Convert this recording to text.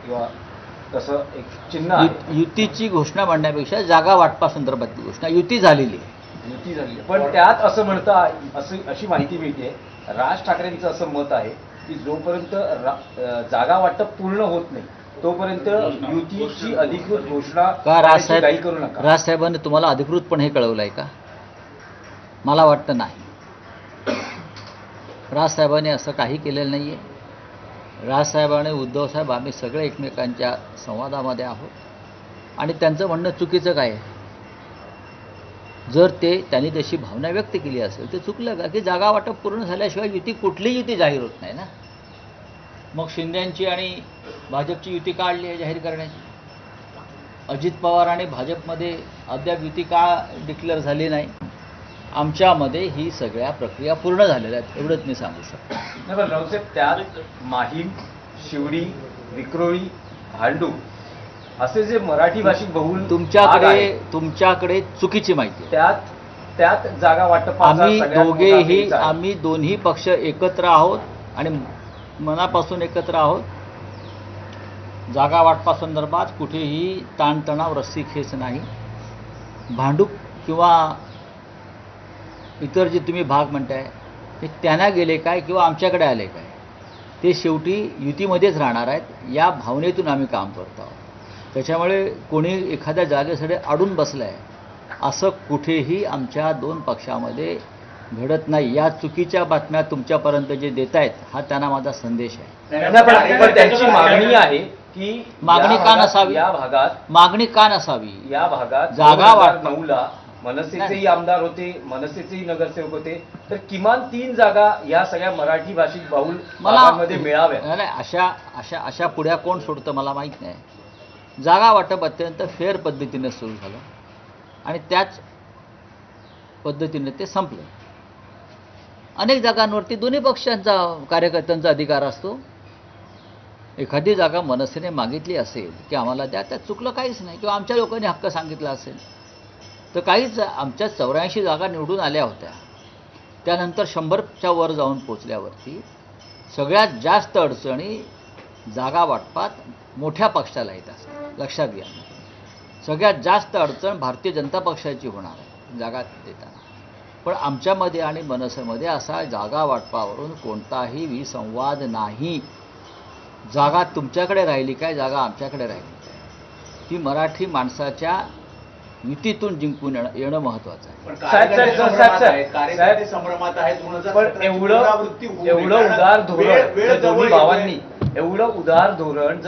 किंवा तसं एक चिन्ह आहे. युतीची घोषणा मांडण्यापेक्षा जागा वाटपा संदर्भातली घोषणा युती झालेली आहे. युती झाली आहे. पण त्यात असं म्हणतं अशी माहिती मिळते, राज ठाकरेंचं असं मत आहे की जोपर्यंत जागा वाटप पूर्ण होत नाही तोपर्यंत युतीची अधिकृत घोषणा का काही करू नका. राजसाहेबांनी तुम्हाला अधिकृतपणे हे कळवलं आहे का? मला वाटतं नाही. राजसाहेबांनी असं काही केलेलं नाही आहे. राजसाहेबांनी उद्धवसाहेब आम्ही सगळे एकमेकांच्या संवादामध्ये आहोत आणि त्यांचं म्हणणं चुकीचं काय आहे? जर त्यांनी तशी भावना व्यक्त केली असेल तर चुकलं का? की जागा वाटप पूर्ण झाल्याशिवाय युती कुठलीही युती जाहीर होत नाही ना. मग शिंदेची आणि भाजपची युती काढली आहे जाहीर करण्याची. अजित पवार आणि भाजपमध्ये अद्याप युती का डिक्लेअर झाली नाही? आमच्यामध्ये ही सगळ्या प्रक्रिया पूर्ण झालेल्या आहेत एवढंच मी सांगू शकतो. नाही पण रावसाहेब, त्यात माहीम, शिवडी, विक्रोळी, भांडूप असे जे मराठी भाषिक बहुल तुमच्याकडे चुकीची माहिती आहे. त्यात जागा वाटप आम्ही दोन्ही पक्ष एकत्र आहोत आणि मनापासून एकत्र आहोत. जागा वाटपासंदर्भात कुठेही ताणतणाव रस्सीखेच नाही. भांडूप किंवा इतर जे तुम्ही भाग म्हणताय ते त्यांना गेले काय किंवा आमच्याकडे आले काय, ते शेवटी युतीमध्येच राहणार आहेत. या भावनेतून आम्ही काम करतो आहोत. त्याच्यामुळे कोणी एखाद्या जागेसाठी अडून बसलं आहे असं कुठेही आमच्या दोन पक्षामध्ये घडत नाही. या चुकीच्या बातम्या तुमच्यापर्यंत जे देत आहेत हा त्यांना माझा संदेश आहे. पण त्यांची मागणी आहे की मागणी का नसावी? मागणी का नसावी? या भागात जागा 2009ला मनसेचेही आमदार होते, मनसेचेही नगरसेवक होते, तर किमान 3 जागा या सगळ्या मराठी भाषिक बहुल भागांमध्ये मिळाव्या. नाही, अशा पुढ्या कोण सोडतं मला माहीत नाही. जागा वाटप अत्यंत फेअर पद्धतीने सुरू झालं आणि त्याच पद्धतीने ते संपलं. अनेक जागांवरती दोन्ही पक्षांचा कार्यकर्त्यांचा अधिकार असतो. एखादी जागा मनसेने मागितली असेल की आम्हाला द्या, त्यात चुकलं काहीच नाही. किंवा आमच्या लोकांनी हक्क सांगितला असेल तर काहीच. आमच्या 84 जागा निवडून आल्या होत्या. त्यानंतर 100च्या वर जाऊन पोचल्यावरती सगळ्यात जास्त अडचणी जागा वाटपात मोठ्या पक्षाला येत असतात. लक्षात घ्या, सगळ्यात जास्त अडचण भारतीय जनता पक्षाची होणार आहे जागा देताना. पण आमच्यामध्ये आणि मनसेमध्ये असा जागा वाटपावरून कोणताही विसंवाद नाही. जागा तुमच्याकडे राहिली काय, जागा आमच्याकडे राहिली काय, ती मराठी माणसाच्या युतीतून जिंकून येणं महत्वाचं आहे. पण एवढं उदार धोरण दोन्ही भावांनी, एवढं उदार धोरण